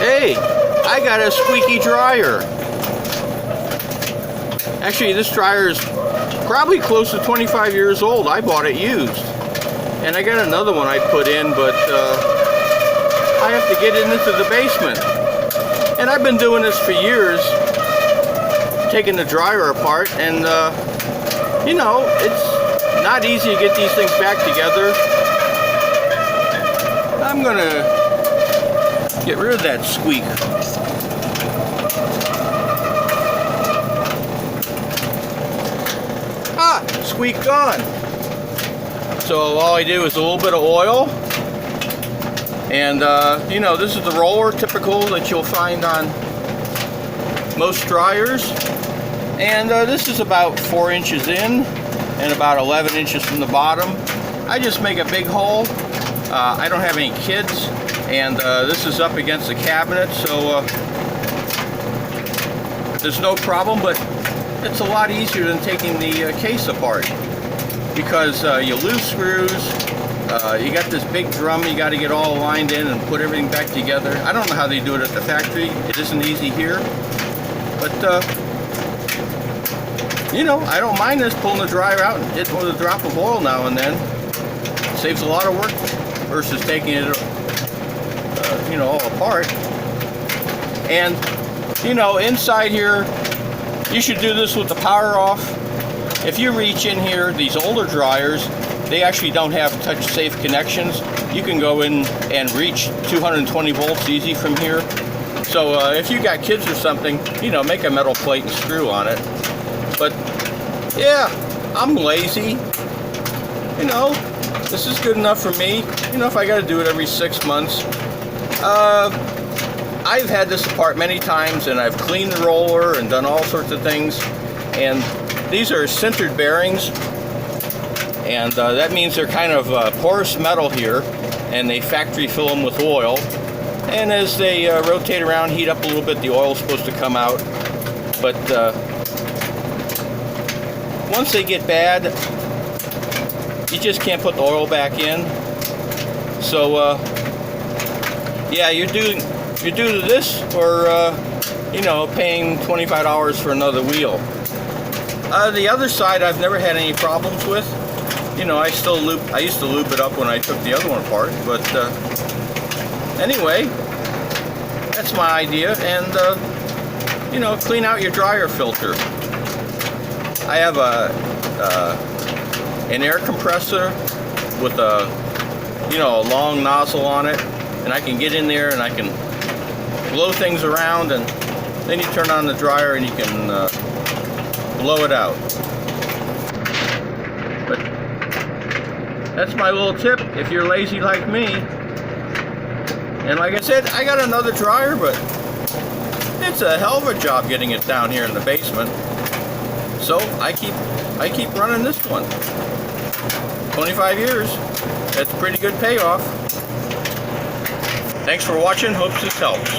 Hey, I got a Squeaky dryer. Actually, this dryer is probably close to 25 years old. I bought it used. And I got another one I put in, but I have to get it into the basement. And I've been doing this for years, taking the dryer apart, and you know, it's not easy to get these things back together. I'm gonna get rid of that squeak. Ah, squeak gone. So all I do is a little bit of oil, and you know, this is the roller, typical that you'll find on most dryers. And this is about 4 inches in and about 11 inches from the bottom. I just make a big hole. I don't have any kids, and this is up against the cabinet, so there's no problem, but it's a lot easier than taking the case apart, because you lose screws, you got this big drum you got to get all lined in and put everything back together. I don't know how they do it at the factory. It isn't easy here, but you know, I don't mind this, pulling the dryer out and hitting with a drop of oil now and then. Saves a lot of work versus taking it you know, all apart. And you know, inside here, you should do this with the power off. If you reach in here, these older dryers, they actually don't have touch safe connections. You can go in and reach 220 volts easy from here. So if you got kids or something, you know, make a metal plate and screw on it. But yeah, I'm lazy. You know, this is good enough for me. You know, if I got to do it every 6 months. I've had this apart many times, and I've cleaned the roller and done all sorts of things. And these are sintered bearings, and that means they're kind of porous metal here, and they factory fill them with oil. And as they rotate around, heat up a little bit, the oil's supposed to come out. But once they get bad, you just can't put the oil back in. So yeah, you're due to this, or you know, paying $25 for another wheel. The other side I've never had any problems with. You know, I used to lube it up when I took the other one apart, but anyway, that's my idea. And you know, clean out your dryer filter. I have an air compressor with a, you know, a long nozzle on it, and I can get in there and I can blow things around, and then you turn on the dryer and you can blow it out. But that's my little tip if you're lazy like me. And like I said, I got another dryer, but it's a hell of a job getting it down here in the basement. So I keep running this one. 25 years. That's pretty good payoff. Thanks for watching. Hope this helps.